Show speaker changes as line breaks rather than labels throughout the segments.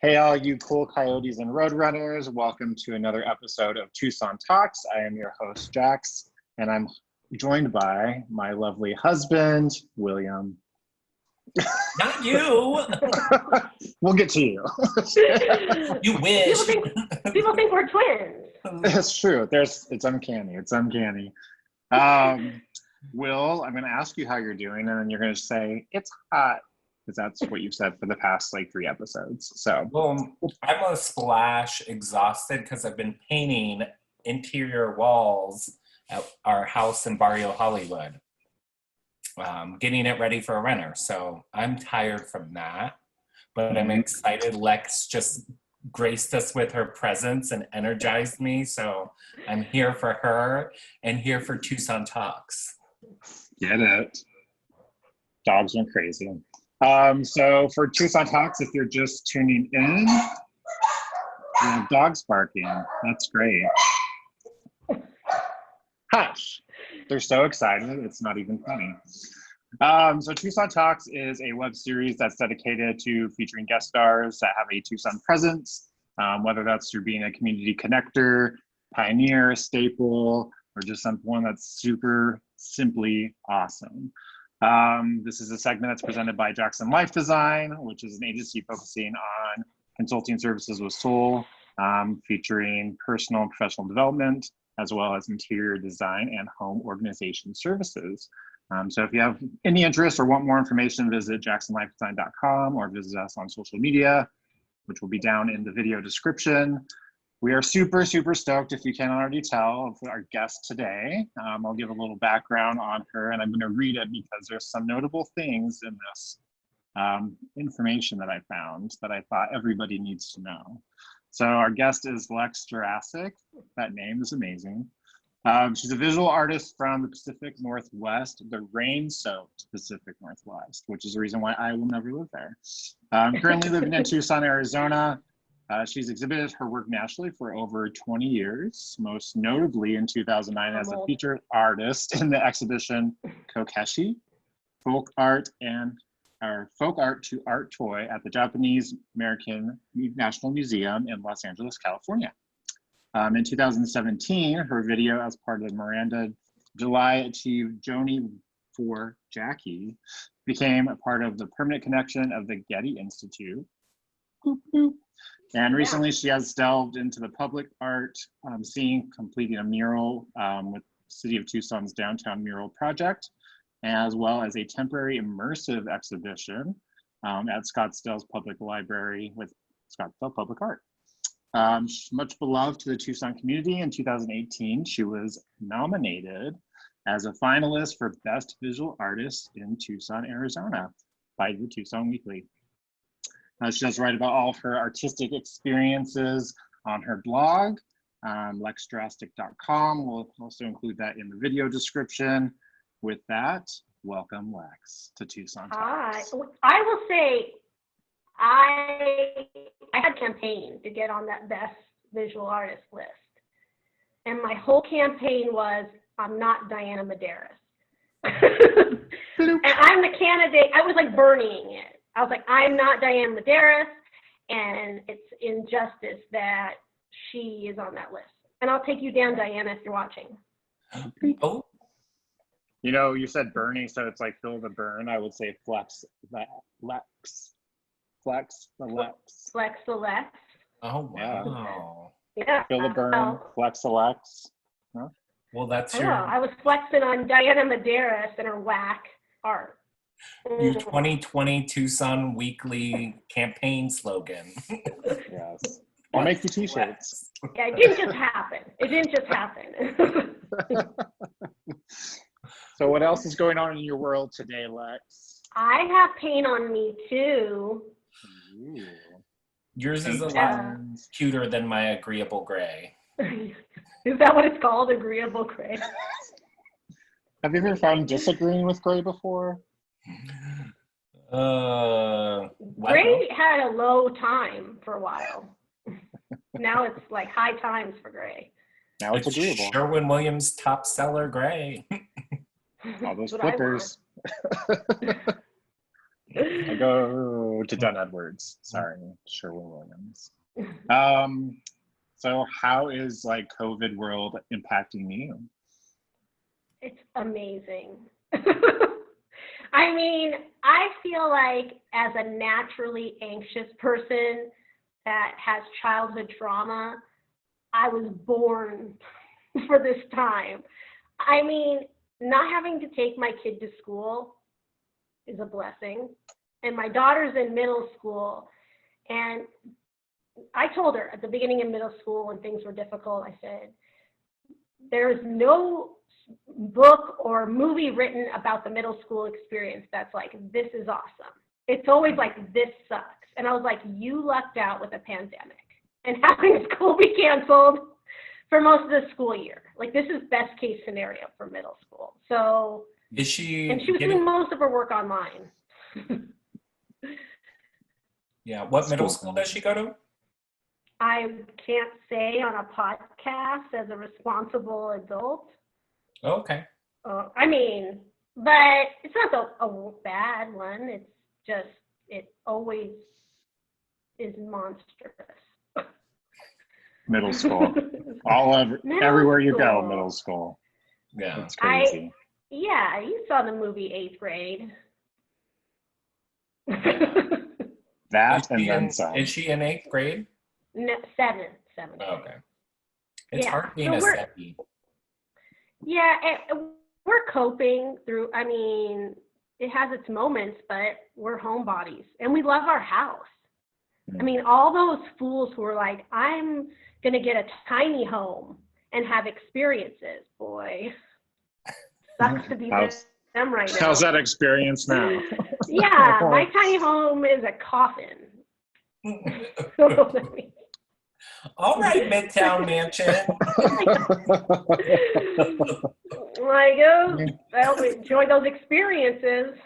Hey, all you cool coyotes and roadrunners. Welcome to another episode of Tucson Talks. I am your host, Jax, and I'm joined by my lovely husband, William.
Not you.
We'll get to you.
You wish.
People think we're twins.
It's true. It's uncanny. It's uncanny. Will, I'm going to ask you how you're doing, and then you're going to say, it's hot. Because that's what you've said for the past like 3 episodes. So,
well, I'm a splash exhausted because I've been painting interior walls at our house in Barrio Hollywood, getting it ready for a renter. So I'm tired from that, but I'm excited. Lex just graced us with her presence and energized me. So I'm here for her and here for Tucson Talks.
Get it. Dogs went crazy. So for Tucson Talks, if you're just tuning in, we have dogs barking. That's great. Hush. They're so excited. It's not even funny. So Tucson Talks is a web series that's dedicated to featuring guest stars that have a Tucson presence, whether that's through being a community connector, pioneer, staple, or just someone that's super simply awesome. This is a segment that's presented by Jaxon Life Design, which is an agency focusing on consulting services with soul, featuring personal and professional development, as well as interior design and home organization services. So if you have any interest or want more information, visit jaxonlifedesign.com or visit us on social media, which will be down in the video description. We are super, super stoked, if you can't already tell, of our guest today. I'll give a little background on her, and I'm going to read it because there's some notable things in this information that I found that I thought everybody needs to know. So our guest is Lex Gjurasic. That name is amazing. She's a visual artist from the Pacific Northwest, the rain-soaked Pacific Northwest, which is the reason why I will never live there. Currently living in Tucson, Arizona. She's exhibited her work nationally for over 20 years, most notably in 2009 as a featured artist in the exhibition Kokeshi, Folk Art to Art Toy at the Japanese American National Museum in Los Angeles, California. In 2017, her video as part of the Miranda July Achieve Joanie4Jackie became a part of the permanent connection of the Getty Institute. Boop, boop. And recently she has delved into the public art scene, completing a mural with City of Tucson's Downtown Mural project, as well as a temporary immersive exhibition at Scottsdale's Public Library with Scottsdale Public Art. Much beloved to the Tucson community, in 2018, she was nominated as a finalist for Best Visual Artist in Tucson, Arizona by the Tucson Weekly. She does write about all of her artistic experiences on her blog, lexjurasic.com. We'll also include that in the video description. With that, welcome Lex to Tucson Talks.
I will say, I had a campaign to get on that Best Visual Artist list. And my whole campaign was, I'm not Diana Medeiros. And I'm the candidate, I was like burning it. I was like, I'm not Diana Medeiros, and it's injustice that she is on that list. And I'll take you down, Diana, if you're watching.
Oh.
You know, you said burning, so it's like feel the burn. I would say flex the Lex. Flex the Lex.
Flex the Lex.
Oh, wow.
Yeah.
Feel the burn, flex the Lex. Huh?
Well, that's
I was flexing on Diana Medeiros and her whack art.
Your 2020 Tucson Weekly campaign slogan.
Yes. I'll make the t-shirts.
Yeah, it didn't just happen.
So what else is going on in your world today, Lex?
I have paint on me too.
Ooh.
Yours is a lot cuter than my agreeable gray.
Is that what it's called, agreeable gray?
Have you ever found disagreeing with gray before?
Gray had a low time for a while. Now it's like high times for gray.
Now it's agreeable.
Sherwin-Williams top seller gray.
All those flippers. I go to Dunn Edwards. Sorry, Sherwin-Williams. So how is like COVID world impacting you?
It's amazing. I mean, I feel like as a naturally anxious person that has childhood trauma, I was born for this time. I mean, not having to take my kid to school is a blessing. And my daughter's in middle school. And I told her at the beginning of middle school when things were difficult, I said, there's no book or movie written about the middle school experience that's like, this is awesome. It's always like, this sucks. And I was like, you lucked out with a pandemic and having school be canceled for most of the school year. Like, this is best case scenario for middle school. So,
Is she?
And she was doing most of her work online.
Yeah. What middle school does she go to?
I can't say on a podcast as a responsible adult.
Okay.
I mean, but it's not a bad one. It's just, it always is monstrous.
Middle school. Everywhere you go, middle school.
Yeah.
It's crazy.
Yeah, you saw the movie 8th Grade.
That and then some.
Is she in 8th grade?
No, 7th.
Oh, okay. It's
Yeah.
hard being a seventy.
Yeah, we're coping through, I mean, it has its moments, but we're homebodies and we love our house. I mean, all those fools who are like, I'm going to get a tiny home and have experiences, boy, sucks to be them right now.
How's that experience now?
Yeah, my tiny home is a coffin.
All right, Midtown Mansion.
Like, oh, I'll enjoy those experiences.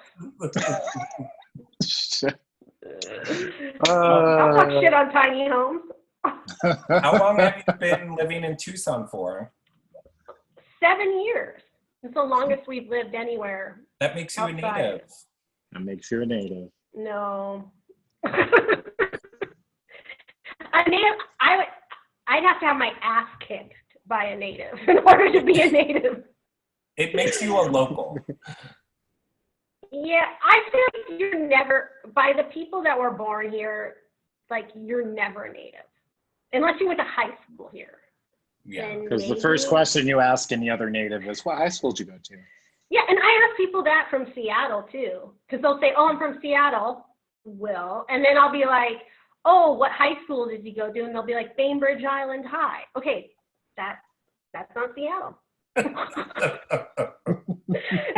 I'll talk shit on tiny homes.
How long have you been living in Tucson for?
7 years. It's the longest we've lived anywhere.
That makes you
outside.
a native.
That makes you a native.
No. A native, I'd have to have my ass kicked by a native in order to be a native.
It makes you a local.
Yeah, I feel like you're never, by the people that were born here, like, you're never a native. Unless you went to high school here.
Yeah.
Because the first question you ask any other native is, what high school did you go to?
Yeah, and I ask people that from Seattle, too. Because they'll say, oh, I'm from Seattle. Will. And then I'll be like, oh, what high school did you go to? And they'll be like, Bainbridge Island High. Okay, that's not Seattle. And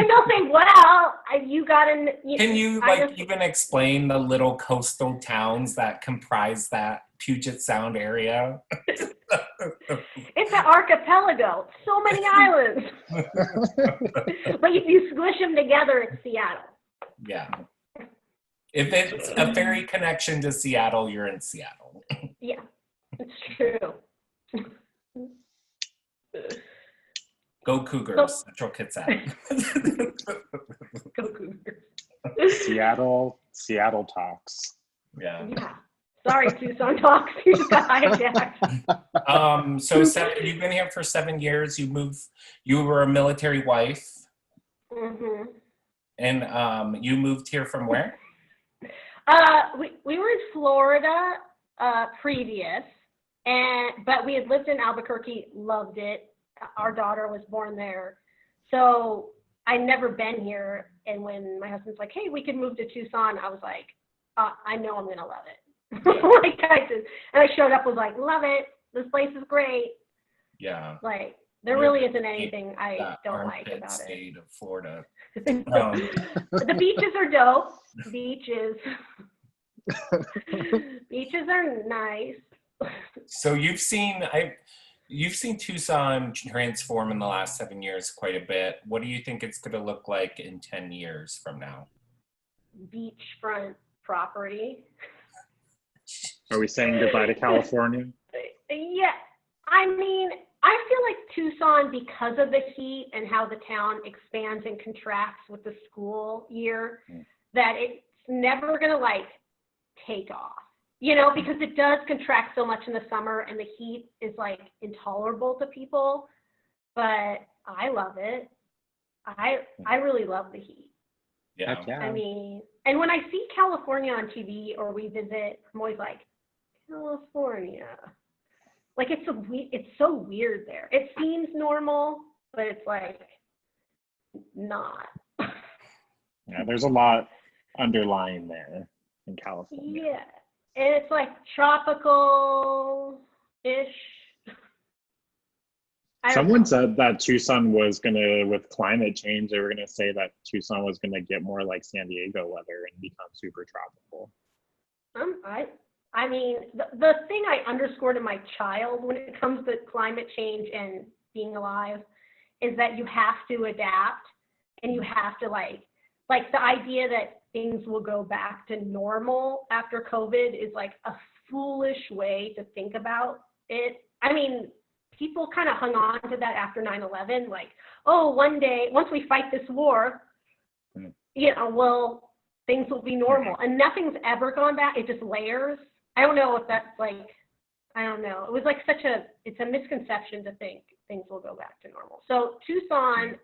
they'll say, well, you got in.
Can you even explain the little coastal towns that comprise that Puget Sound area?
It's an archipelago. So many islands. But if you squish them together, it's Seattle.
Yeah. If it's a ferry connection to Seattle, you're in Seattle.
Yeah, it's true.
Go Cougars, Central Kitsap.
Go Cougars.
Seattle Talks.
Yeah.
Yeah. Sorry, Tucson Talks. You just got hijacked.
So you've been here for 7 years. You were a military wife.
Mm-hmm.
And you moved here from where?
We were in Florida previous, but we had lived in Albuquerque, loved it. Our daughter was born there. So I'd never been here. And when my husband's like, hey, we could move to Tucson, I was like, I know I'm going to love it. Like I did. And I showed up, was like, love it. This place is great.
Yeah.
Like, there really isn't anything I don't like about it.
State of Florida.
The beaches are dope. Beaches are nice.
So you've seen Tucson transform in the last 7 years quite a bit. What do you think it's going to look like in 10 years from now?
Beachfront property.
Are we saying goodbye to California?
Yeah, I mean, I feel like Tucson, because of the heat and how the town expands and contracts with the school year, that it's never gonna like take off, you know, because it does contract so much in the summer and the heat is like intolerable to people, but I love it. I really love the heat.
Yeah.
I mean, and when I see California on TV or we visit, I'm always like, California. Like it's so weird there. It seems normal, but it's like not.
Yeah, there's a lot underlying there in California.
Yeah, and it's like tropical-ish.
Someone said that Tucson was gonna, with climate change, they were gonna say that Tucson was gonna get more like San Diego weather and become super tropical.
I mean, the thing I underscored in my child when it comes to climate change and being alive is that you have to adapt, and you have to like the idea that things will go back to normal after COVID is like a foolish way to think about it. I mean, people kind of hung on to that after 9/11, like, oh, one day, once we fight this war, you know, well, things will be normal. And nothing's ever gone back. It just layers. I don't know if that's like, I don't know. It was like it's a misconception to think things will go back to normal. So Tucson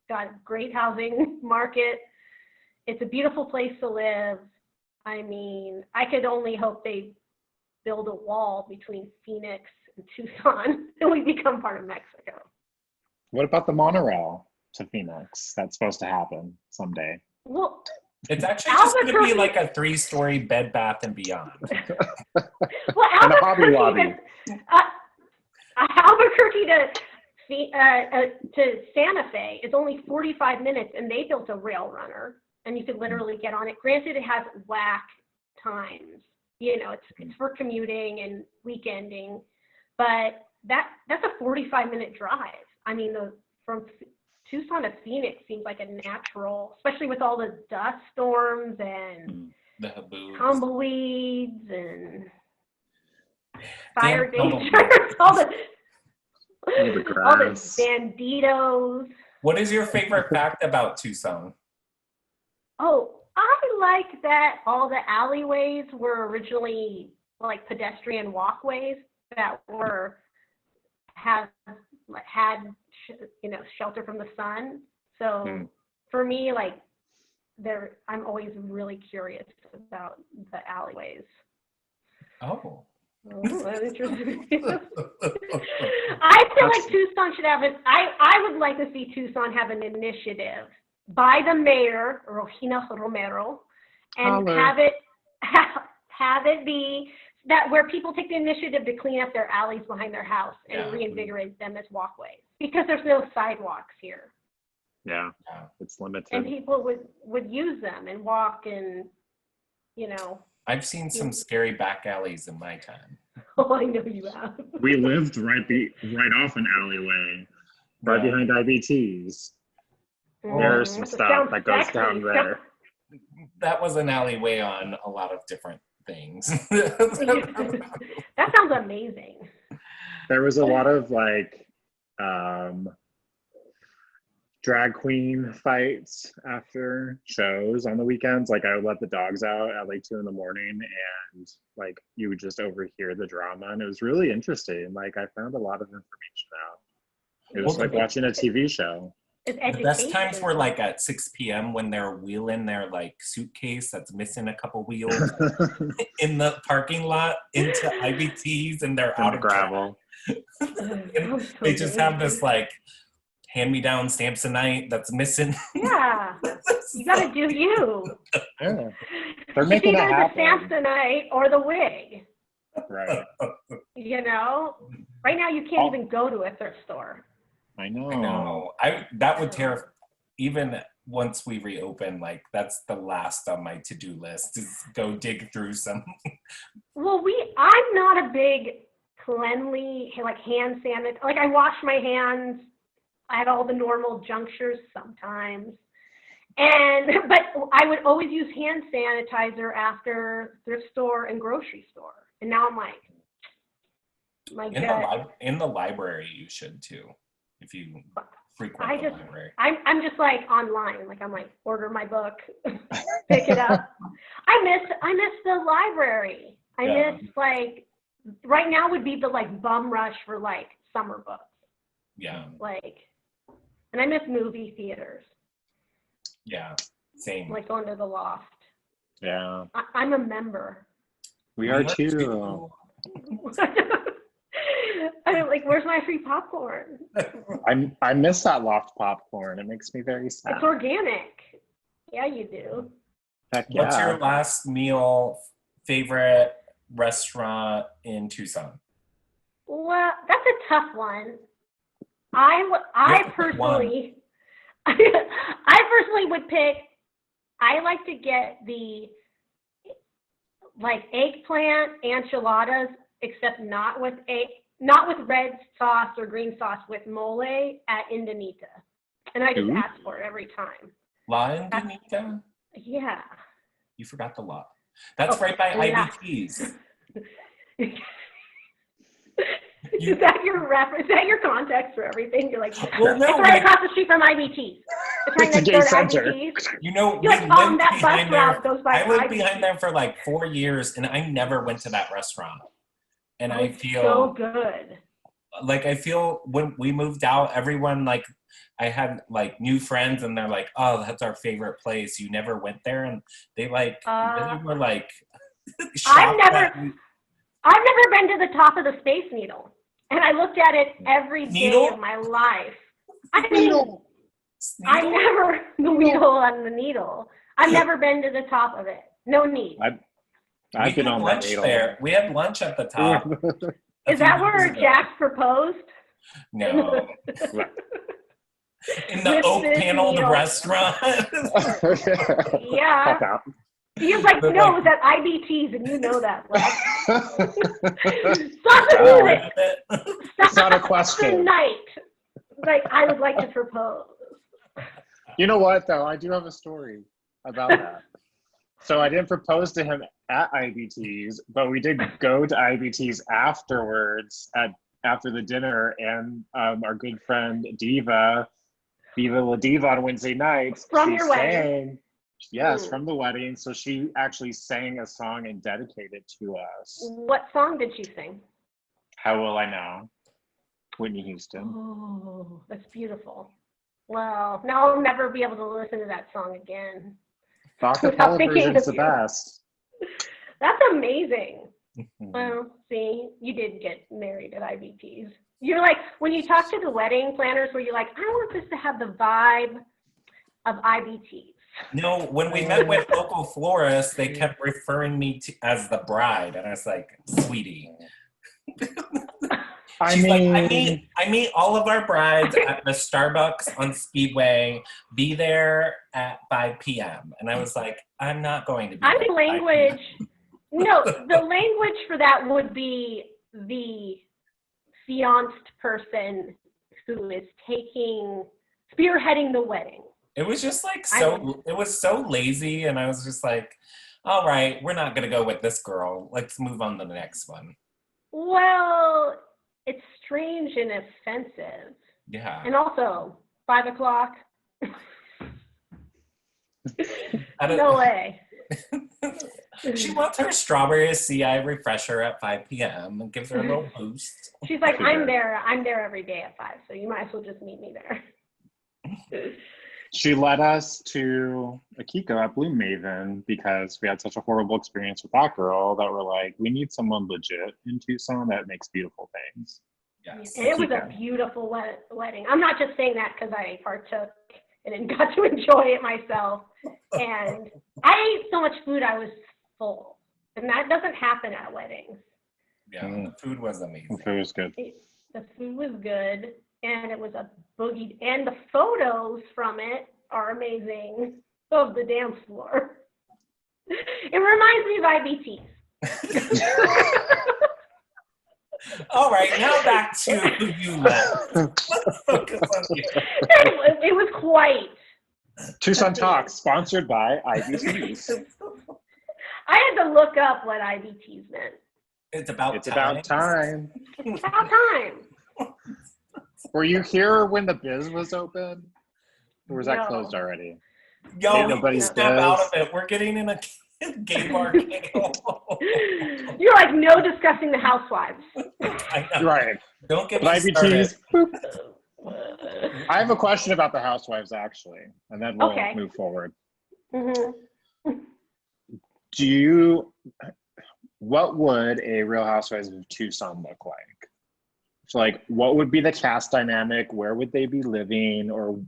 got a great housing market. It's a beautiful place to live. I mean, I could only hope they build a wall between Phoenix and Tucson and we become part of Mexico.
What about the monorail to Phoenix? That's supposed to happen someday.
Well,
it's actually just going to be like a 3-story Bed Bath and Beyond.
Well,
And a Hobby Lobby.
Albuquerque to Santa Fe is only 45 minutes, and they built a rail runner, and you could literally get on it. Granted, it has whack times. You know, it's for commuting and weekending, but that's a 45-minute drive. I mean, from Tucson to Phoenix seems like a natural, especially with all the dust storms and
the haboos,
tumbleweeds and fire danger, all the banditos.
What is your favorite fact about Tucson?
Oh, I like that all the alleyways were originally like pedestrian walkways that had you know, shelter from the sun. So for me, like I'm always really curious about the alleyways.
Oh,
that's interesting. I feel like Tucson should have I would like to see Tucson have an initiative by the mayor, Rojina Romero, and have it be that where people take the initiative to clean up their alleys behind their house and reinvigorate them as walkways, because there's no sidewalks here.
Yeah, it's limited.
And people would use them and walk, and, you know.
I've seen some scary back alleys in my time.
Oh, I know you have.
We lived right off an alleyway, right behind IBTs. There's some stuff that goes down there.
That was an alleyway on a lot of different things.
That sounds amazing.
There was a lot of like drag queen fights after shows on the weekends. Like I would let the dogs out at like 2 a.m. and like you would just overhear the drama, and it was really interesting. Like I found a lot of information out. It was like watching a TV show.
The best times were like at 6 p.m. when they're wheeling their like suitcase that's missing a couple wheels in the parking lot into IBTs, and they're out of
gravel.
They just have this like hand-me-down Samsonite that's missing.
Yeah, you gotta do you.
Yeah, they're making it happen.
It's either the Samsonite or the wig.
Right.
You know, right now you can't even go to a thrift store.
I know.
That would terrify. Even once we reopen, like that's the last on my to-do list is go dig through some.
Well, I'm not a big cleanly like hand sanitizer. Like I wash my hands at all the normal junctures sometimes, but I would always use hand sanitizer after thrift store and grocery store. And now I'm like, my God.
In the library, you should too. If you frequent the library.
I'm just like online, like I'm like order my book, pick it up. I miss the library. I miss like right now would be the like bum rush for like summer books.
Yeah.
Like, and I miss movie theaters.
Yeah, same.
Like going to the Loft.
Yeah.
I'm a member.
We are too.
I'm like, where's my free popcorn?
I miss that Loft popcorn. It makes me very sad.
It's organic. Yeah, you do.
Heck yeah.
What's your last meal favorite restaurant in Tucson?
Well, that's a tough one. I personally would pick, I like to get the like eggplant enchiladas, except not with red sauce or green sauce, with mole at Indanita. And I just ask for it every time.
La Indanita?
Yeah.
You forgot the La. That's right by IBT's.
Is that your reference? Is that your context for everything? You're like,
well, no,
it's right across the street from IBT. It's right
It's a
next
gay
door to
center.
IBT's.
You know,
You're like, that bus route goes by
I lived
IBT.
behind there for like 4 years, and I never went to that restaurant. And I feel
so good.
Like I feel when we moved out, everyone like I had like new friends, and they're like, "Oh, that's our favorite place. You never went there," and they like they were like,
I've never been to the top of the Space Needle, and I looked at it every day of my life. I mean, I never the needle on the needle. I've never been to the top of it. No need.
I've been on
lunch
that needle.
there. We had lunch at the top.
Is that where Jax proposed?
No. In the oak paneled restauant.
Yeah. He was like, no, it was at IBT's, and you know that, Lex. Stop the music.
It's not a question.
Tonight. Like, I would like to propose.
You know what, though? I do have a story about that. So I didn't propose to him at IBT's, but we did go to IBT's afterwards after the dinner, and our good friend Viva La Diva on Wednesday nights.
From your wedding?
Yes, from the wedding. So she actually sang a song and dedicated to us.
What song did she sing?
How Will I Know? Whitney Houston.
Oh, that's beautiful. Well, now I'll never be able to listen to that song again.
Acapella version's the best.
That's amazing. Well, see, you did get married at IBT's. You're like, when you talk to the wedding planners, where you're like, I want this to have the vibe of IBT's.
No, when we met with local florists, they kept referring me to as the bride, and I was like, sweetie. She's like, I meet all of our brides at the Starbucks on Speedway. Be there at 5 p.m. And I was like, I'm not going to be
there. Language. No, the language for that would be the fianced person who is spearheading the wedding.
It was just like it was so lazy, and I was just like, all right, we're not gonna go with this girl. Let's move on to the next one.
Well, it's strange and offensive.
Yeah.
And also, 5 o'clock. No way.
She wants her strawberry CI refresher at 5 p.m. and gives her a little boost.
She's like, I'm there every day at 5, so you might as well just meet me there.
She led us to Akiko at Blue Maven because we had such a horrible experience with that girl that we're like, we need someone legit in Tucson that makes beautiful things.
Yes.
And it was a beautiful wedding. I'm not just saying that because I partook and got to enjoy it myself. And I ate so much food, I was full. And that doesn't happen at weddings.
Yeah, the food was amazing.
The food was good.
The food was good. And it was a boogie. And the photos from it are amazing of the dance floor. It reminds me of IBT's.
All right, now back to who you left. Let's focus on you.
It was quite.
Tucson Talks, sponsored by IBT's.
I had to look up what IBT's meant.
It's about time.
It's about time.
It's about time.
Were you here when the Biz was open? Or was that
No.
closed already?
Yo,
Nobody's
step out
Biz.
of it. We're getting in a gay bar.
You're like, no discussing the housewives.
I know.
Right.
Don't get me
IBTs.
started.
I have a question about the housewives, actually, and then we'll
Okay.
move forward.
Mm-hmm.
What would a Real Housewives of Tucson look like? So, like, what would be the cast dynamic? Where would they be living? Or,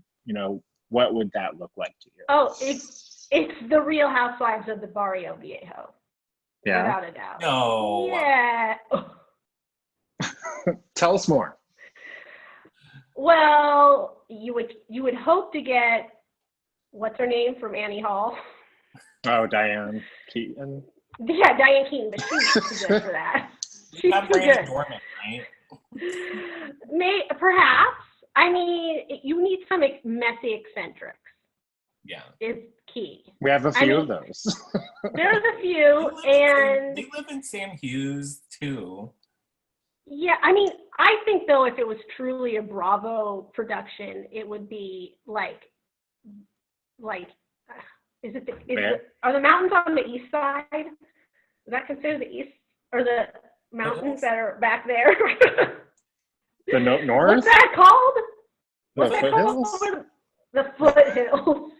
what would that look like to you?
Oh, it's the Real Housewives of the Barrio Viejo.
Yeah.
Without a doubt.
No.
Yeah.
Tell us more.
Well, you would hope to get, what's her name from Annie Hall?
Oh, Diane Keaton.
Yeah, Diane Keaton, but she's too good for that. She's
Not
too
Brandon
good.
Dorman, right?
Perhaps. I mean, you need some messy eccentrics.
Yeah.
Is key.
We have a few of those.
There's a few, and
They live in Sam Hughes too.
yeah, I mean, I think though, if it was truly a Bravo production, it would be like, are the mountains on the east side? Is that considered the east, or the mountains that are back there?
The north?
What's that called?
The foothills?
The foothills.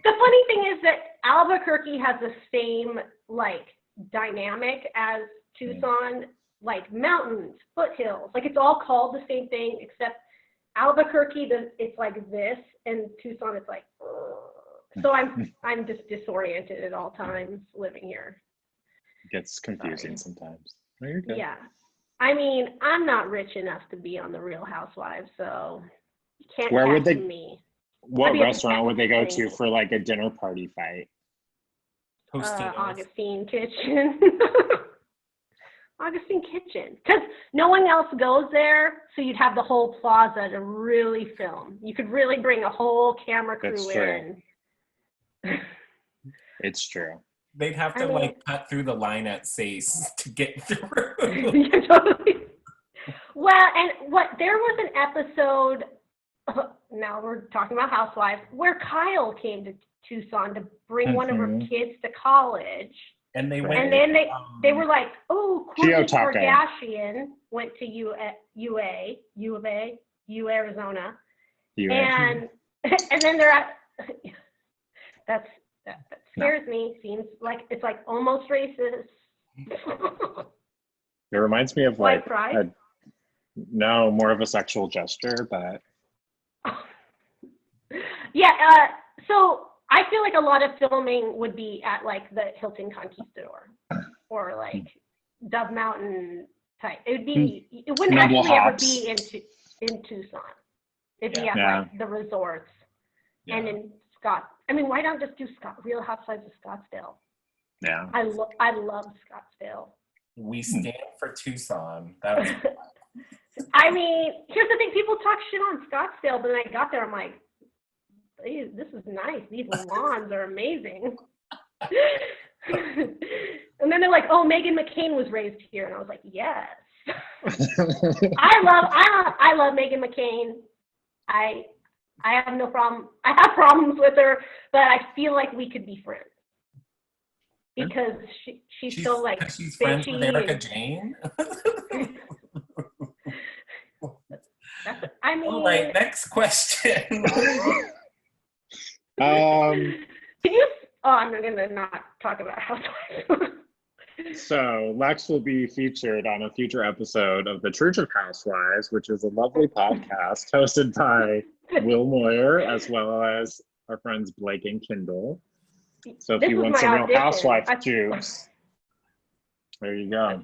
The funny thing is that Albuquerque has the same like dynamic as Tucson, like mountains, foothills. Like it's all called the same thing, except Albuquerque, it's like this, and Tucson, it's like. So I'm just disoriented at all times living here.
It gets confusing sometimes. No, you're good.
Yeah. I mean, I'm not rich enough to be on the Real Housewives, so you can't
Where would
catch
they-
me.
What
I'd be at the
restaurant would they go to
thing.
for like a dinner party fight?
Tostitos.
Augustine Kitchen. Augustine Kitchen. Because no one else goes there, so you'd have the whole plaza to really film. You could really bring a whole camera crew
That's true.
in.
It's true.
They'd have to like cut through the line at Sace to get through.
Yeah, totally. Well, and there was an episode, now we're talking about Housewives, where Kyle came to Tucson to bring one of her kids to college.
And they went.
And then they were like, oh, Courtney
Geo-taco.
Kardashian went to U Arizona. And then they're at, that scares me. Seems like it's like almost racist.
It reminds me of
White
like
pride?
no, more of a sexual gesture, but
Yeah, so I feel like a lot of filming would be at like the Hilton Conquistador or like Dove Mountain type. It wouldn't
Noble
actually ever
Hops.
be in Tucson. It'd be at
Yeah.
like the resorts and
Yeah.
in I mean, why not just do Real Housewives of Scottsdale?
yeah.
I love Scottsdale.
We stand for Tucson. That's
I mean, here's the thing: people talk shit on Scottsdale, but then I got there, I'm like, this is nice. These lawns are amazing. And then they're like, oh, Meghan McCain was raised here, and I was like, yes. I love Meghan McCain. I have no problem. I have problems with her, but I feel like we could be friends because she's so like
she's friends with
bitchy
Erica
and-
Jane.
I mean,
All right, next question.
can you? Oh, I'm gonna not talk about housewives.
So Lex will be featured on a future episode of the Church of Housewives, which is a lovely podcast hosted by Will Moyer as well as our friends Blake and Kendall. So if
This
you
was
want
my
some Real
audition.
Housewife juice, there you go.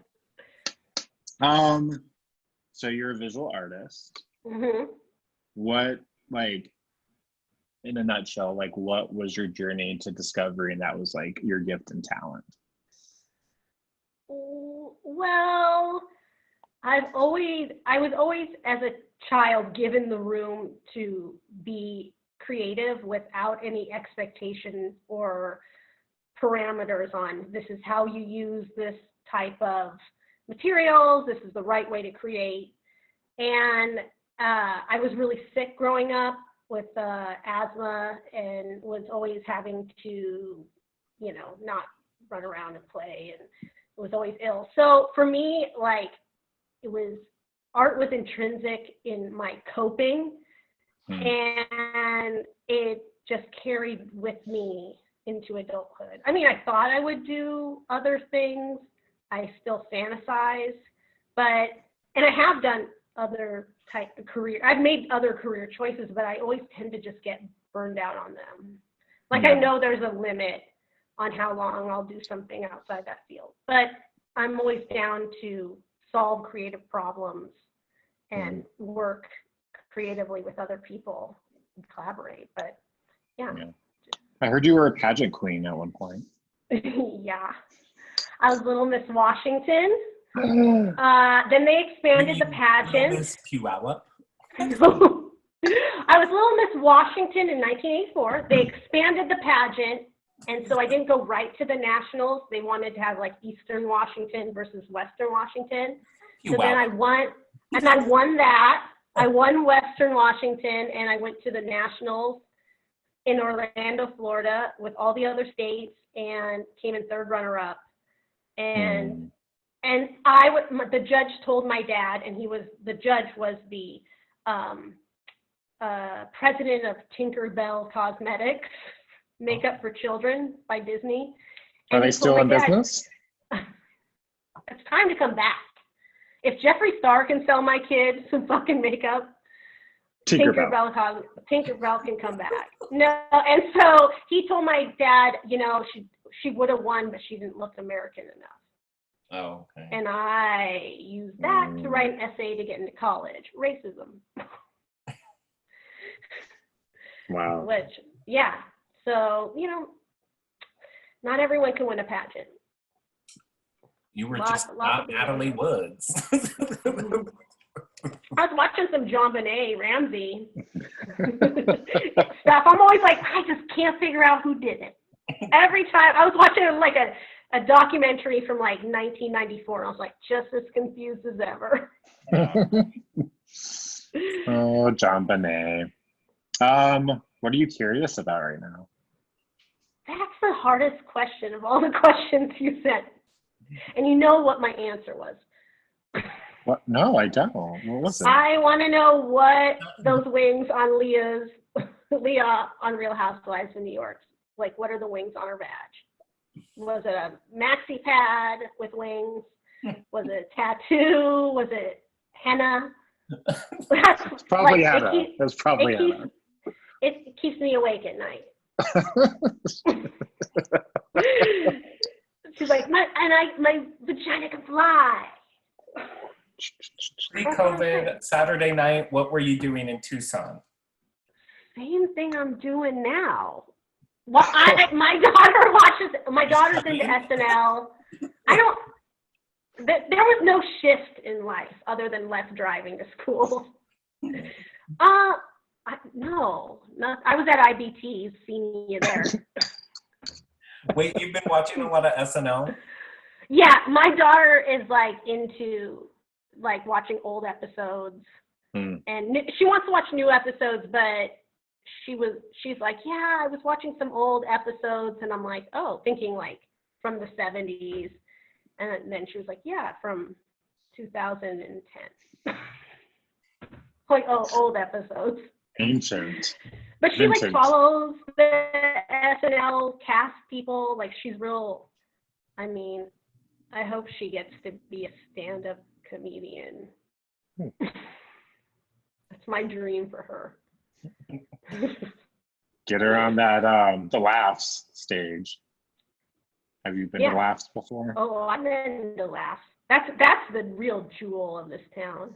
So you're a visual artist.
Mhm.
What, like, in a nutshell, like, what was your journey to discovering that was like your gift and talent?
Well, I was always as a child given the room to be creative without any expectation or parameters on this is how you use this type of materials, this is the right way to create. And I was really sick growing up with asthma and was always having to, not run around and play, and was always ill. So for me, like, art was intrinsic in my coping, and it just carried with me into adulthood. I mean, I thought I would do other things. I still fantasize, and I have done other type of career. I've made other career choices, but I always tend to just get burned out on them. Like, I know there's a limit on how long I'll do something outside that field, but I'm always down to solve creative problems and work creatively with other people and collaborate. But yeah.
I heard you were a pageant queen at one point.
Yeah. I was Little Miss Washington. Then they expanded the pageant.
Miss Puyallup.
I was Little Miss Washington in 1984. They expanded the pageant, and so I didn't go right to the nationals. They wanted to have like Eastern Washington versus Western Washington. So then I won, and I won that. I won Western Washington, and I went to the nationals in Orlando, Florida, with all the other states, and came in third runner-up. And the judge told my dad, and the judge was the president of Tinkerbell Cosmetics, makeup for children by Disney.
And are they still in business?
It's time to come back. If Jeffree Star can sell my kids some fucking makeup, Tinkerbell can come back. No, and so he told my dad, she would have won, but she didn't look American enough.
Oh, okay.
And I used that to write an essay to get into college. Racism.
Wow.
Which, yeah. So, not everyone can win a pageant.
You were just not Natalie Woods.
I was watching some John Benet Ramsey stuff. I'm always like, I just can't figure out who did it. Every time I was watching like a documentary from like 1994, and I was like, just as confused as ever.
Oh, John Benet. What are you curious about right now?
That's the hardest question of all the questions you sent. And you know what my answer was.
What? No, I don't. What was it?
I want to know what those wings on Leah on Real Housewives of New York, like, what are the wings on her badge? Was it a maxi pad with wings? Was it a tattoo? Was it henna?
It's probably henna. It's probably henna.
It keeps me awake at night. She's like, my vagina can fly.
Pre-COVID, Saturday night, what were you doing in Tucson?
Same thing I'm doing now. Well, my daughter's into SNL. There was no shift in life other than less driving to school. No, I was at IBT, seeing you there.
Wait, you've been watching a lot of SNL?
Yeah, my daughter is like into like watching old episodes, and she wants to watch new episodes, but she's like, yeah, I was watching some old episodes, and I'm like, oh, thinking like from the 70s, and then she was like, yeah, from 2010. Like, oh, old episodes.
Ancient.
But she like follows the SNL cast people. Like, she's real. I mean, I hope she gets to be a stand-up comedian. That's my dream for her.
Get her on that the Laughs stage. Have you been to Laughs before?
Oh, I've been to Laughs. That's the real jewel of this town.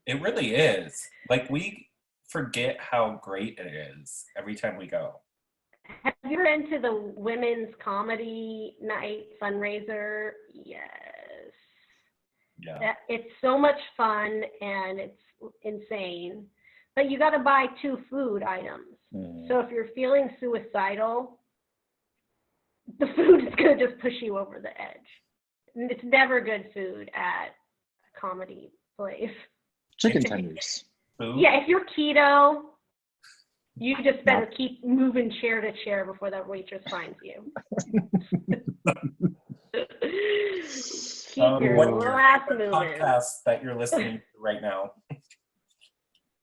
It really is. Like, we forget how great it is every time we go.
Have you been to the women's comedy night fundraiser? Yes.
Yeah.
It's so much fun and it's insane. But you got to buy 2 food items. So if you're feeling suicidal, the food is going to just push you over the edge. And it's never good food at a comedy place.
Chicken tenders.
Food?
Yeah, if you're keto, you just better keep moving chair to chair before that waitress finds you. Keep your
What's
little
your
ass
favorite
moving.
podcast that you're listening to right now?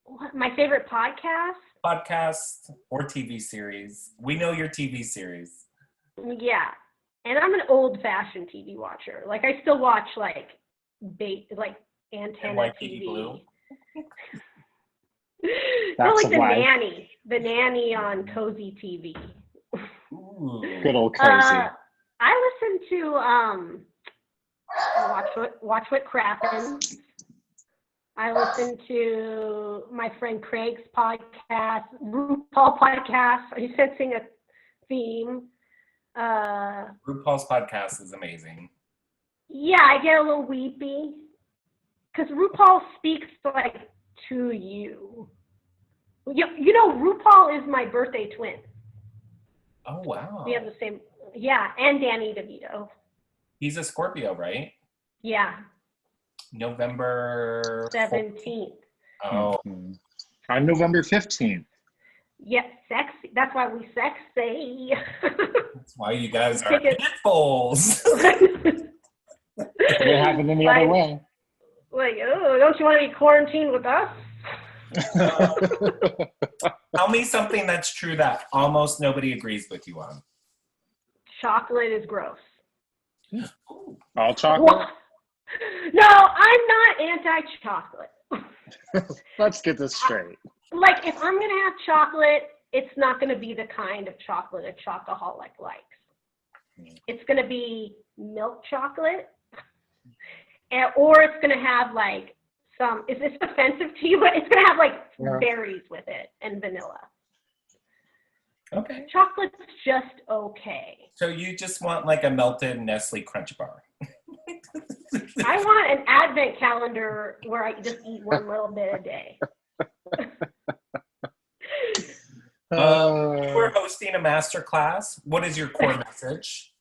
What, my favorite podcast?
Podcast or TV series? We know your TV series.
Yeah, and I'm an old-fashioned TV watcher. Like I still watch like antenna
NYPD
TV.
Blue?
No,
Facts
like
of
the
life.
nanny on Cozy TV.
Ooh.
Good old cozy.
I listen to Watch What Crappin'. I listen to my friend Craig's podcast, RuPaul podcast. Are you sensing a theme?
RuPaul's podcast is amazing.
Yeah, I get a little weepy because RuPaul speaks like to you. You know, RuPaul is my birthday twin.
Oh, wow.
We have the same, yeah, and Danny DeVito.
He's a Scorpio, right?
Yeah,
November
17th.
Oh,
On November 15th.
Yeah, sexy. That's why we sexy.
that's why you guys are
Take it-
handfuls.
It happened in the other way.
Like, oh, don't you want to be quarantined with us?
Tell me something that's true that almost nobody agrees with you on.
Chocolate is gross.
All chocolate?
What? No, I'm not anti-chocolate.
Let's get this straight.
Like, if I'm going to have chocolate, it's not going to be the kind of chocolate a chocoholic likes. It's going to be milk chocolate, or it's going to have, like, is this offensive to you? But it's going to have, like, berries with it and vanilla.
Okay.
Chocolate's just okay.
So you just want like a melted Nestle Crunch Bar.
I want an advent calendar where I just eat one little bit a day.
We're hosting a master class. What is your core message?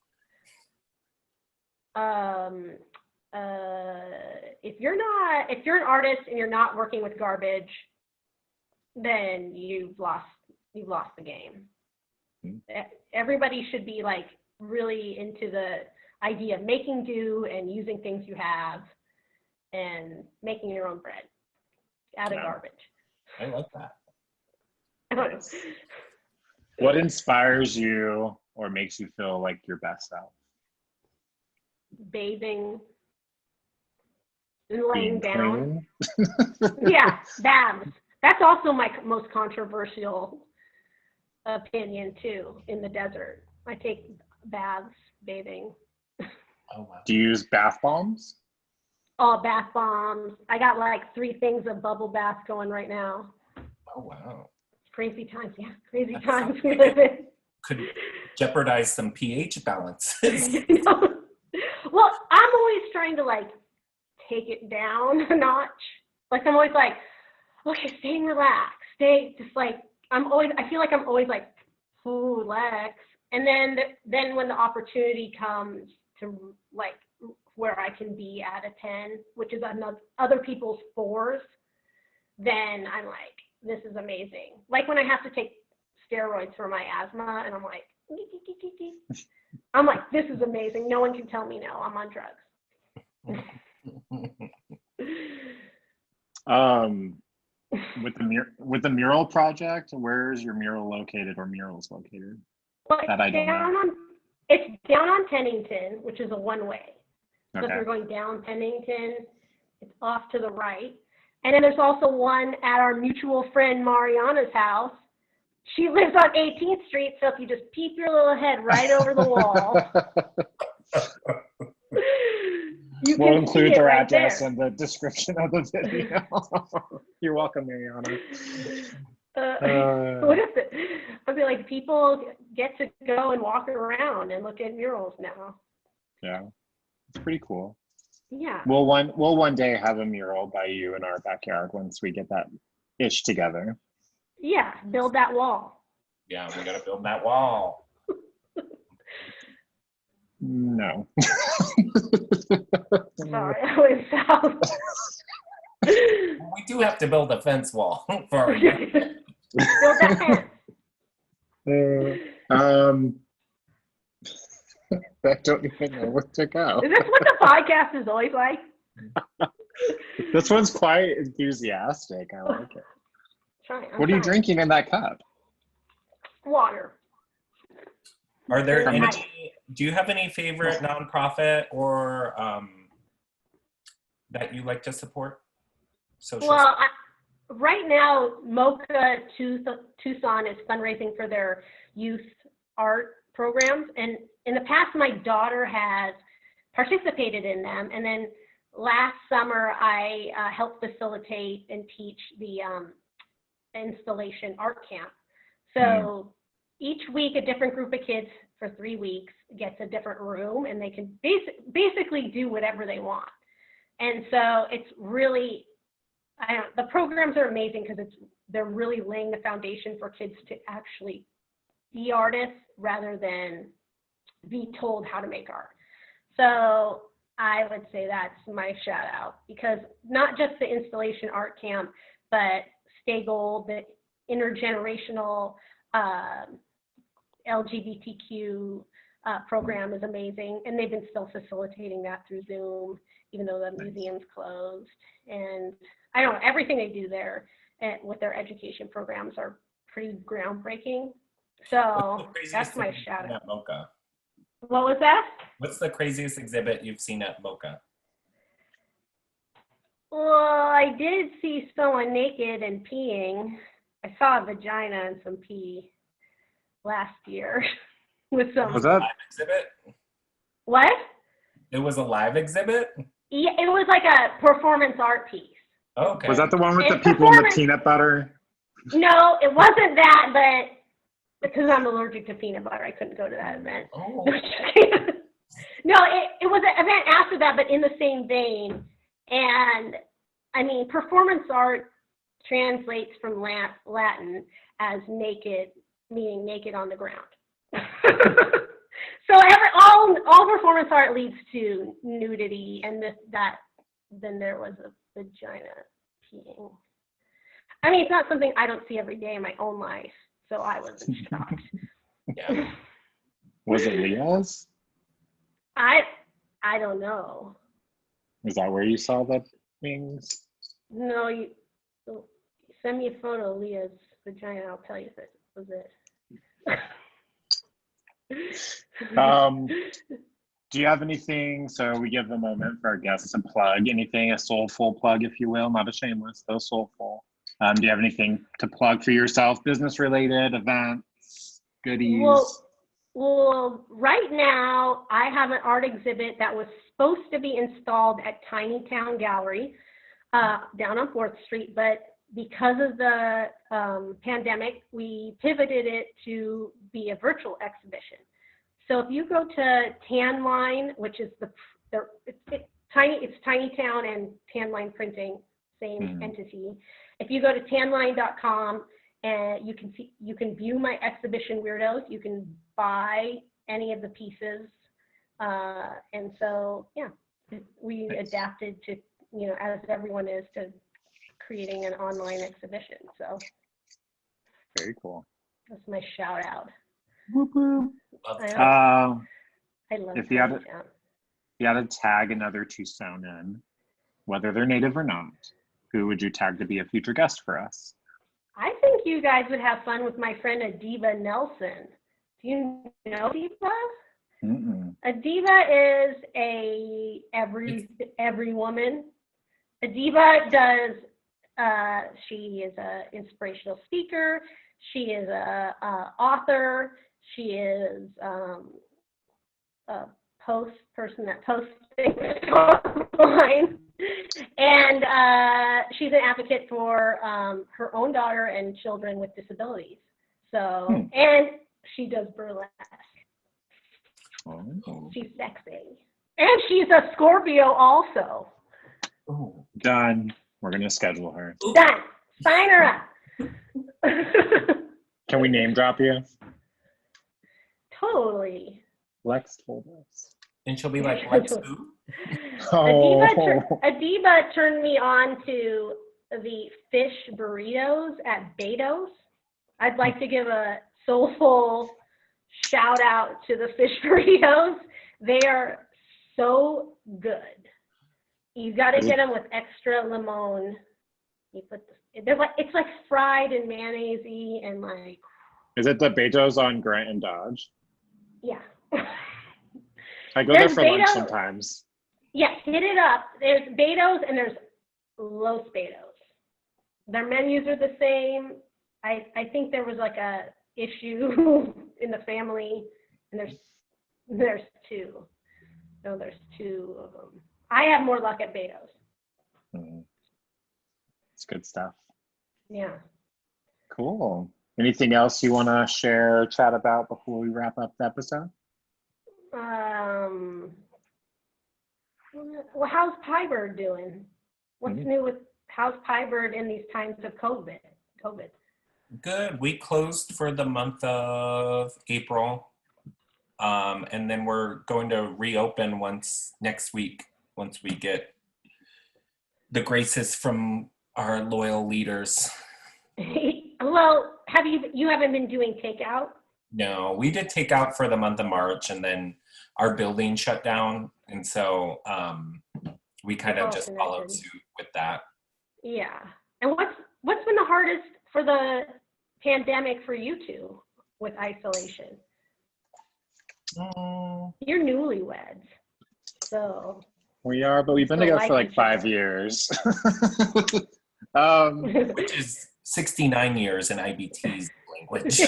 If you're an artist and you're not working with garbage, then you've lost the game. Everybody should be like really into the idea of making do and using things you have and making your own bread out of garbage.
I like that.
What inspires you or makes you feel like your best self?
Bathing and laying
Being
down.
clean?
Yeah, baths. That's also my most controversial opinion too. In the desert, I take baths, bathing.
Oh, wow.
Do you use bath bombs?
Oh, bath bombs. I got like 3 things of bubble bath going right now.
Oh, wow.
Crazy times, yeah. Crazy times we live in.
Could jeopardize some pH balances.
Well, I'm always trying to like take it down a notch. Like I'm always like, okay, stay relaxed. Stay just like I feel like I'm always like, ooh, Lex. And then when the opportunity comes to like where I can be at a 10, which is other people's 4s, then I'm like, this is amazing. Like when I have to take steroids for my asthma and I'm like, this is amazing. No one can tell me no. I'm on drugs.
With the mural project, where is your mural located or murals located?
Well,
That I don't know.
It's down on Pennington, which is a one-way. So
Okay.
if you're going down Pennington, it's off to the right. And then there's also one at our mutual friend Mariana's house. She lives on 18th Street, so if you just peep your little head right over the wall, you
We'll
can
include
see it
their
right
address
there.
in the description of the video. You're welcome, Mariana.
What is it? I'll be like, people get to go and walk around and look at murals now.
Yeah, it's pretty cool.
Yeah.
We'll one day have a mural by you in our backyard once we get that ish together.
Yeah, build that wall.
Yeah, we gotta build that wall.
No.
Sorry, I always sound.
We do have to build a fence wall for our
Build that fence.
I don't even know where to go.
Is this what the podcast is always like?
This one's quite enthusiastic. I like it. What are you drinking in that cup?
Water.
Are there
From
any, do you have any favorite nonprofit or that you like to support? Social
Well, right now, Mocha Tucson is fundraising for their youth art programs. And in the past, my daughter has participated in them. And then last summer, I helped facilitate and teach the installation art camp. So each week, a different group of kids for 3 weeks gets a different room, and they can basically do whatever they want. And so it's really, the programs are amazing because they're really laying the foundation for kids to actually be artists rather than be told how to make art. So I would say that's my shout out, because not just the installation art camp, but Stay Gold, the intergenerational LGBTQ program is amazing, and they've been still facilitating that through Zoom, even though the museum's closed. And I don't know, everything they do there with their education programs are pretty groundbreaking. So that's my shout out.
Mocha?
What was that?
What's the craziest exhibit you've seen at Mocha?
Well, I did see someone naked and peeing. I saw a vagina and some pee last year with some.
Was that
live exhibit?
What?
It was a live exhibit?
Yeah, it was like a performance art piece.
Oh, okay.
Was that the one with the
It's
people in the
performance.
peanut butter?
No, it wasn't that, but because I'm allergic to peanut butter, I couldn't go to that event.
Oh.
No, it was an event after that, but in the same vein. And I mean, performance art translates from Latin as naked, meaning naked on the ground. So all performance art leads to nudity, and then there was a vagina peeing. I mean, it's not something I don't see every day in my own life, so I wasn't shocked.
Yeah.
Was it Leah's?
I don't know.
Is that where you saw the things?
No, you send me a photo of Leah's vagina. I'll tell you if it was it.
Do you have anything, so we give a moment for our guests to plug anything, a soulful plug, if you will, not a shameless, though soulful. Do you have anything to plug for yourself, business related, events, goodies?
Well, right now I have an art exhibit that was supposed to be installed at Tiny Town Gallery down on 4th Street, but because of the pandemic, we pivoted it to be a virtual exhibition. So if you go to Tanline, which is it's Tiny Town and Tanline Printing, same entity. If you go to tanline.com, and you can view my exhibition Weirdos. You can buy any of the pieces, and so yeah, we adapted to, as everyone is, to creating an online exhibition. So
very cool.
That's my shout out.
Whoop, whoop.
I love
if you had to tag another Tucsonan, whether they're native or not, who would you tag to be a future guest for us?
I think you guys would have fun with my friend Adiba Nelson. Do you know Adiba?
Mm-mm.
Adiba is every woman. Adiba does. She is an inspirational speaker. She is a author. She is a person that posts things online. And she's an advocate for her own daughter and children with disabilities. So, and she does burlesque.
Oh.
She's sexy. And she's a Scorpio also.
Oh, done. We're going to schedule her.
Done. Sign her up.
Can we name drop you?
Totally.
Lex told us.
And she'll be like, Lex who?
Oh.
Adiba turned me on to the fish burritos at Beto's. I'd like to give a soulful shout out to the fish burritos. They are so good. You got to get them with extra limon. You put it's like fried and mayonnaise-y and like.
Is it the Beto's on Grant and Dodge?
Yeah.
I go there for lunch sometimes.
Yeah, hit it up. There's Beto's and there's Los Betos. Their menus are the same. I think there was like a issue in the family, and there's two. No, there's two of them. I have more luck at Beto's.
It's good stuff.
Yeah.
Cool. Anything else you want to share, chat about before we wrap up the episode?
Well, how's Pybird doing? What's new with how's Pybird in these times of COVID?
Good. We closed for the month of April. And then we're going to reopen next week once we get the graces from our loyal leaders.
Well, you haven't been doing takeout?
No, we did takeout for the month of March, and then our building shut down, and so we kind of just followed suit with that.
Yeah. And what's been the hardest for the pandemic for you two with isolation? You're newlyweds, so.
We are, but we've been together for like 5 years.
Which is 69 years in IBT's language.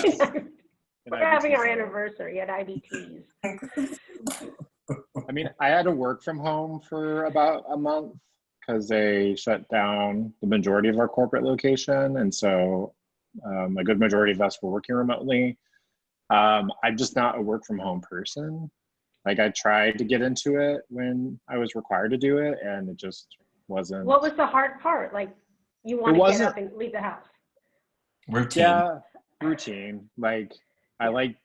We're having our anniversary at IBT's.
I mean, I had to work from home for about a month because they shut down the majority of our corporate location. And so a good majority of us were working remotely. I'm just not a work from home person. Like I tried to get into it when I was required to do it, and it just wasn't.
What was the hard part? Like you want to get up and leave the house?
Routine.
Yeah, routine. Like I like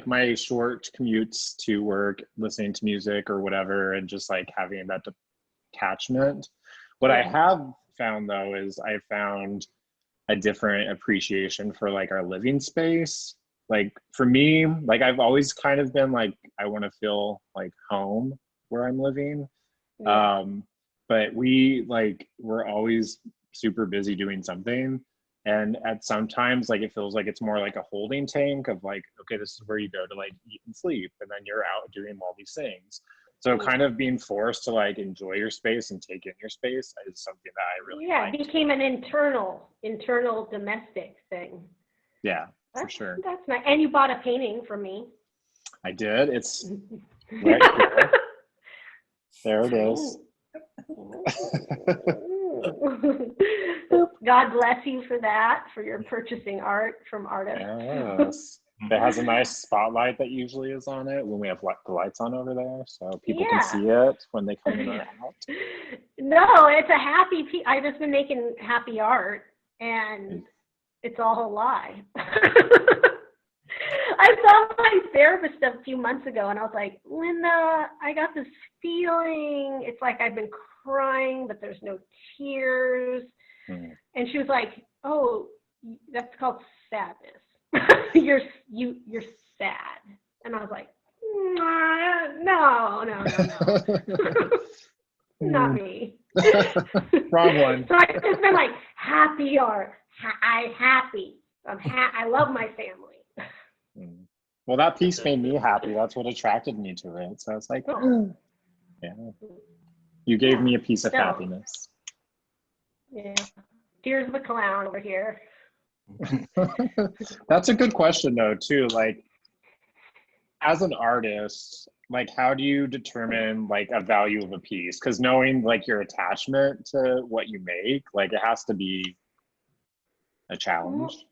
my short commutes to work, listening to music or whatever, and just like having that detachment. What I have found though is I found a different appreciation for like our living space. Like for me, like I've always kind of been like, I want to feel like home where I'm living.
Yeah.
But we're always super busy doing something. And at sometimes like, it feels like it's more like a holding tank of like, okay, this is where you go to like eat and sleep. And then you're out doing all these things. So kind of being forced to like enjoy your space and take in your space is something that I really liked.
It became an internal domestic thing.
Yeah, for sure.
That's nice. And you bought a painting from me.
I did. It's right here. There it is.
God bless you for that, for your purchasing art from artists.
Yes. It has a nice spotlight that usually is on it when we have the lights on over there, so people can see it when they come in or out.
No, it's a happy piece. I've just been making happy art, and it's all a lie. I saw my therapist a few months ago, and I was like, Linda, I got this feeling. It's like I've been crying, but there's no tears. And she was like, oh, that's called sadness. You're sad. And I was like, no. Not me.
Wrong one.
So I've just been like, happy art. I'm happy. I love my family.
Well, that piece made me happy. That's what attracted me to it. So I was like, yeah. You gave me a piece of happiness.
Yeah. Tears of a clown over here.
That's a good question though, too. Like, as an artist, like, how do you determine like a value of a piece? Because knowing like your attachment to what you make, like it has to be a challenge.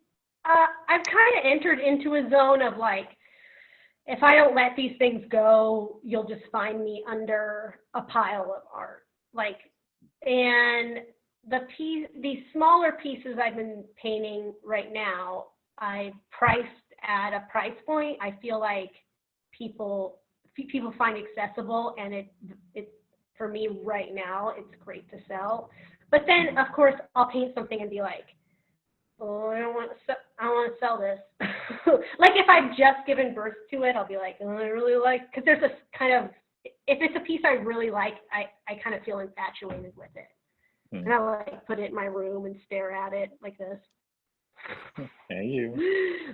I've kind of entered into a zone of like, if I don't let these things go, you'll just find me under a pile of art. Like, and these smaller pieces I've been painting right now, I priced at a price point I feel like people find accessible, and for me right now, it's great to sell. But then, of course, I'll paint something and be like, oh, I want to sell this. Like if I've just given birth to it, I'll be like, oh, I really like, because there's this kind of, if it's a piece I really like, I kind of feel infatuated with it. And I like put it in my room and stare at it like this.
Hey, you.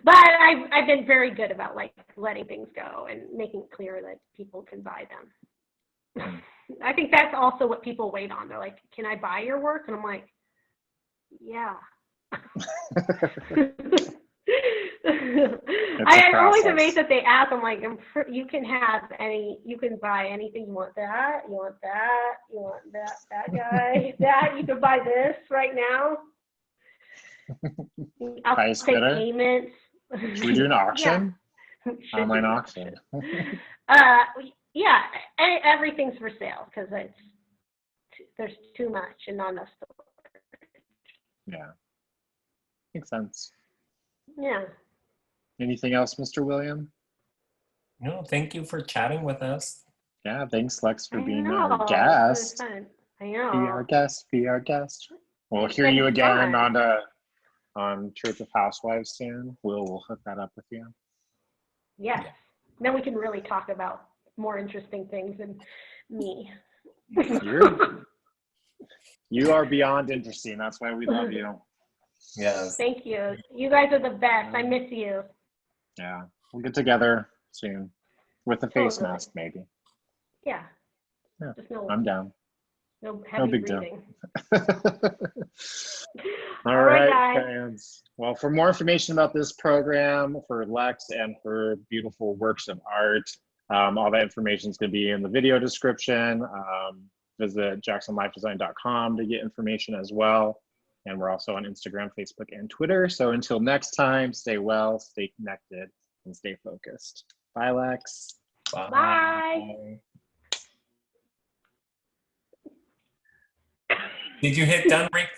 But I've been very good about like letting things go and making it clear that people can buy them. I think that's also what people wait on. They're like, can I buy your work? And I'm like, yeah. I'm always amazed that they ask. I'm like, you can buy anything. You want that? You want that? You want that guy? That? You can buy this right now. I'll take payments.
Should we do an auction?
Yeah.
Online auction.
Yeah, everything's for sale because there's too much and not enough storage.
Yeah, makes sense.
Yeah.
Anything else, Mr. William?
No, thank you for chatting with us.
Yeah, thanks, Lex, for being our guest.
I know.
Be our guest. Be our guest. We'll hear you again on Church of Housewives soon. We'll hook that up with you.
Yes. Then we can really talk about more interesting things than me.
You are beyond interesting. That's why we love you.
Yes.
Thank you. You guys are the best. I miss you.
Yeah. We'll get together soon with a face mask, maybe.
Yeah.
Just I'm down.
No heavy
big
breathing.
deal. All right, fans. Well, for more information about this program, for Lex, and for beautiful works of art, all that information is going to be in the video description. Visit jaxonlifedesign.com to get information as well. And we're also on Instagram, Facebook, and Twitter. So until next time, stay well, stay connected, and stay focused. Bye, Lex.
Bye.
Did you hit done, Rick?